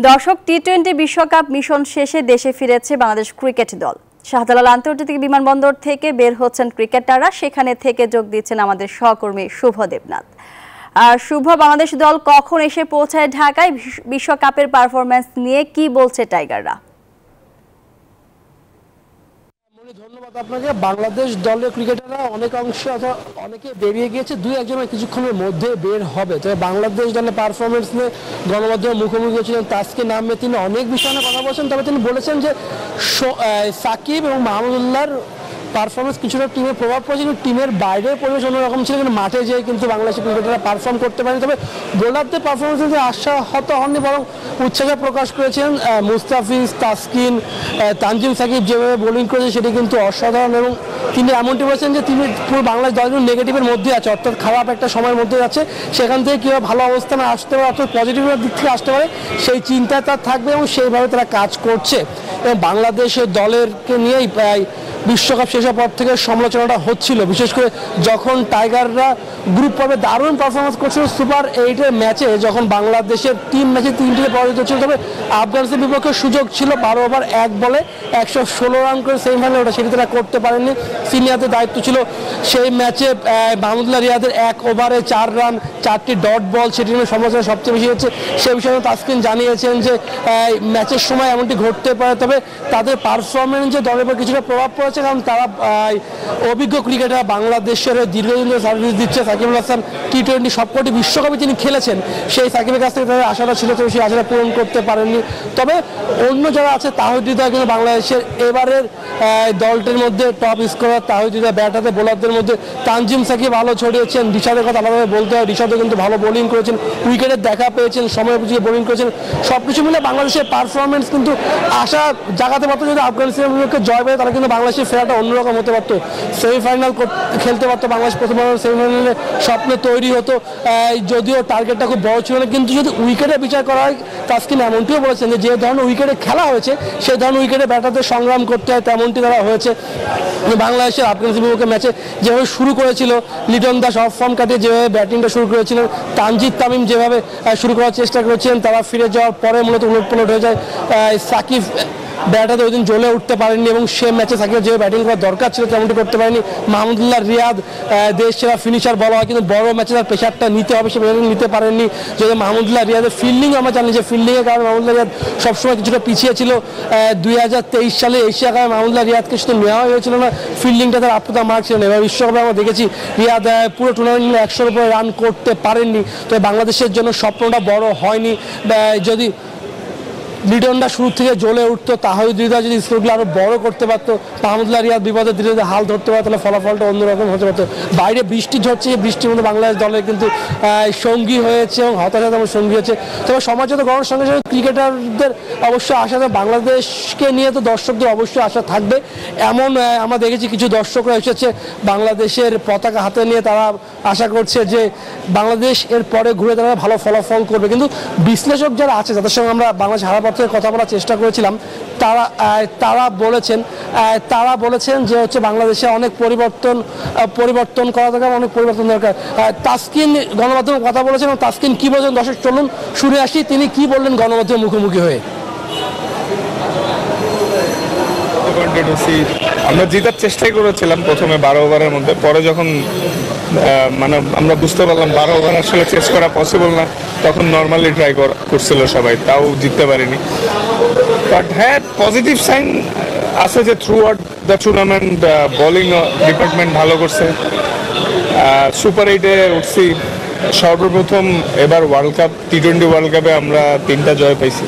দর্শক, টি-20 বিশ্বকাপ মিশন শেষে দেশে ফিরেছে বাংলাদেশ ক্রিকেট দল। শাহজালাল আন্তর্জাতিক বিমানবন্দর থেকে বের হচ্ছেন ক্রিকেটাররা, সেখানে থেকে যোগ দিচ্ছেন আমাদের সহকর্মী শুভ দেবনাথ। আর শুভ, বাংলাদেশ দল কখন এসে পৌঁছায় ঢাকায়? বিশ্বকাপের পারফরম্যান্স নিয়ে কি বলছে টাইগাররা? ধন্যবাদ আপনাকে। বাংলাদেশ দলের ক্রিকেটাররা অনেকে বেরিয়ে গিয়েছে, দুই একজনের কিছুক্ষণের মধ্যে বের হবে। তবে বাংলাদেশ দলের পারফরমেন্স নিয়ে গণমাধ্যমে মুখোমুখি হয়েছিলেন তাসকিন আহমেদ। তিনি অনেক বিষয় নিয়ে কথা বলছেন, তবে তিনি বলেছেন যে সাকিব এবং মাহমুদুল্লাহর পারফরমেন্স কিছুটা টিমের প্রভাব পড়েছে, কিন্তু টিমের বাইরের পরিবেশ অন্যরকম ছিল, কিন্তু মাঠে যেয়ে কিন্তু বাংলাদেশের ক্রিকেটাররা পারফর্ম করতে পারেনি। তবে বোলারদের পারফরমেন্স কিন্তু আশাহত হননি, বরং উচ্ছ্বাস প্রকাশ করেছেন মুস্তাফিজ, তাসকিন, তানজিম সাকিব যেভাবে বোলিং করেছে সেটি কিন্তু অসাধারণ। এবং তিনি এমনটি বলেছেন যে তিনি পুরো বাংলাদেশ দল নেগেটিভের মধ্যে আছে, অর্থাৎ খারাপ একটা সময়ের মধ্যে যাচ্ছে, সেখান থেকে কীভাবে ভালো অবস্থানে আসতে পারে, অর্থাৎ পজিটিভের দিক থেকে আসতে পারে সেই চিন্তা তার থাকবে এবং সেইভাবে তারা কাজ করছে। এবং বাংলাদেশের দলেরকে নিয়েই প্রায় বিশ্বকাপ শেষ হওয়ার পর থেকে সমালোচনাটা হচ্ছিল, বিশেষ করে যখন টাইগাররা গ্রুপ পর্বে দারুণ পারফরমেন্স করছিল সুপার 8-এর ম্যাচে, যখন বাংলাদেশের টিম ম্যাচে 3টিতে পরাজিত হচ্ছিল। তবে আফগানিস্তানের বিপক্ষে সুযোগ ছিল 12 ওভার 1 বলে 116 রান করে সেমিফাইনালে ওটা, সেটি তারা করতে পারেননি। সিনিয়রদের দায়িত্ব ছিল সেই ম্যাচে মাহমুদুল্লাহ রিয়াদের 1 ওভারে 4 রান 4টি ডট বল, সেটি নিয়ে সমালোচনা সবচেয়ে বেশি হচ্ছে। সে বিষয়ে তাসকিন জানিয়েছেন যে ম্যাচের সময় এমনটি ঘটতে পারে, তবে তাদের পারফরমেন্সে দলের উপর কিছুটা প্রভাব পড়েছে, কারণ তারা অভিজ্ঞ ক্রিকেটার, বাংলাদেশের দীর্ঘদিন ধরে সার্ভিস দিচ্ছে। সাকিবুল হাসান টি-20 সবকটি বিশ্বকাপে তিনি খেলেছেন, সেই সাকিবের কাছ থেকে তাদের আশাটা ছিল, তবে সেই আশাটা পূরণ করতে পারেননি। তবে অন্য যারা আছে, তাহিদ হৃদয় কিন্তু বাংলাদেশের এবারের দলটির মধ্যে টপ স্কোরার। তাহিদ হৃদয় ব্যাট হাতে, বোলারদের মধ্যে তানজিম সাকিব ভালো ছড়িয়েছেন। রিশাদের কথা আলাদাভাবে বলতে হয়, রিশাদও কিন্তু ভালো বোলিং করেছেন, উইকেটের দেখা পেয়েছেন, সময় বুঝিয়ে বোলিং করেছেন। সব কিছু মিলে বাংলাদেশের পারফরমেন্স কিন্তু আশা জাগাতে পারতো। যদি আফগানিস্তানের বিপক্ষে জয় পেয়ে তারা কিন্তু বাংলাদেশের ফেরাটা অন্যরকম হতে পারতো, সেমিফাইনাল খেলতে পারতো বাংলাদেশ, প্রথমবার সেমিফাইনালে স্বপ্ন তৈরি হতো। যদিও টার্গেটটা খুব বড় ছিল না, কিন্তু যদি উইকেটে বিচার করা হয়, তাসকিন এমনটিও বলেছেন যে ধরনের উইকেটে খেলা হয়েছে সেই ধরনের উইকেটে ব্যাটারদের সংগ্রাম করতে হয়, তেমনটি তারা হয়েছে। বাংলাদেশের আফগানিস্তানের বিপক্ষে ম্যাচে যেভাবে শুরু করেছিল লিটন দাস, অফ ফর্ম কাটিয়ে যেভাবে ব্যাটিংটা শুরু করেছিলেন, তানজিদ তামিম যেভাবে শুরু করার চেষ্টা করেছিলেন, তারা ফিরে যাওয়ার পরে মূলত উলটপালট হয়ে যায়। সাকিব ব্যাটাতে ওই দিন জ্বলে উঠতে পারেননি এবং সে ম্যাচে সাকিবের যে ব্যাটিং করার দরকার ছিল তেমনটি করতে পারেনি। মাহমুদুল্লাহ রিয়াদ দেশ সেরা ফিনিশার বলা হয়, কিন্তু বড় ম্যাচে তার প্রেশারটা নিতে হবে, সে প্রেশারটা নিতে পারেননি। যদি মাহমুদুল্লাহ রিয়াদের ফিল্ডিং আমরা জানি যে ফিল্ডিংয়ের কারণে মাহমুদুল্লাহ রিয়াদ সবসময় কিছুটা পিছিয়ে ছিল। 2023 সালে এশিয়া কাপে মাহমুদুল্লাহ রিয়াদকে শুধু নেওয়া হয়েছিল না, ফিল্ডিংটা তার আপ্রতা মার্ক ছিল না। এবার বিশ্বকাপে আমরা দেখেছি রিয়াদ পুরো টুর্নামেন্ট 100-এর উপরে রান করতে পারেননি। তো বাংলাদেশের জন্য স্বপ্নটা বড় হয়নি। যদি লিটনটা শুরু থেকে জ্বলে উঠতো, তাহিদ হৃদয় যদি স্কোরগুলো আরও বড় করতে পারতো, মাহমুদুল্লাহ রিয়াদ বিপদে ধীরে ধীরে হাল ধরতে পারতো, তাহলে ফলাফলটা অন্যরকম হতে পারতো। বাইরে বৃষ্টি ঝরছে, বৃষ্টির মধ্যে বাংলাদেশ দলের কিন্তু সঙ্গী হয়েছে এবং হতাশাতম সঙ্গী হয়েছে। তবে সমাজগত গণের সঙ্গে সঙ্গে ক্রিকেটারদের অবশ্যই আশা, বাংলাদেশকে নিয়ে তো দর্শকদের অবশ্যই আশা থাকবে। এমন আমরা দেখেছি কিছু দর্শকরা এসেছে বাংলাদেশের পতাকা হাতে নিয়ে, তারা আশা করছে যে বাংলাদেশ এর পরে ঘুরে তারা ভালো ফলাফল করবে। কিন্তু বিশ্লেষক যারা আছে, যাদের সঙ্গে আমরা বাংলাদেশ হারার থেকে কথা বলার চেষ্টা করেছিলাম, তারা বলেছেন যে হচ্ছে বাংলাদেশে অনেক পরিবর্তন করা দরকার, অনেক পরিবর্তন দরকার। তাসকিন গণমাধ্যমে কথা বলেছেন এবং তাসকিন কি বলেছেন দর্শক চলুন শুনে আসি তিনি কি বললেন গণমাধ্যমের মুখোমুখি হয়ে। আমরা জেতার চেষ্টাই করেছিলাম প্রথমে 12 ওভারের মধ্যে, পরে যখন মানে আমরা বুঝতে পারলাম 12 ওভার আসলে চেস করা পসিবল না, তখন নর্মালি ট্রাই করছিল সবাই, তাও জিততে পারিনি। বাট হ্যাঁ, পজিটিভ সাইন আছে যে through out the tournament bowling department ভালো করছে। সুপার 8-এ উঠছি সর্বপ্রথম, এবার ওয়ার্ল্ড কাপ টি-20 ওয়ার্ল্ড কাপে আমরা 3টা জয় পাইছি।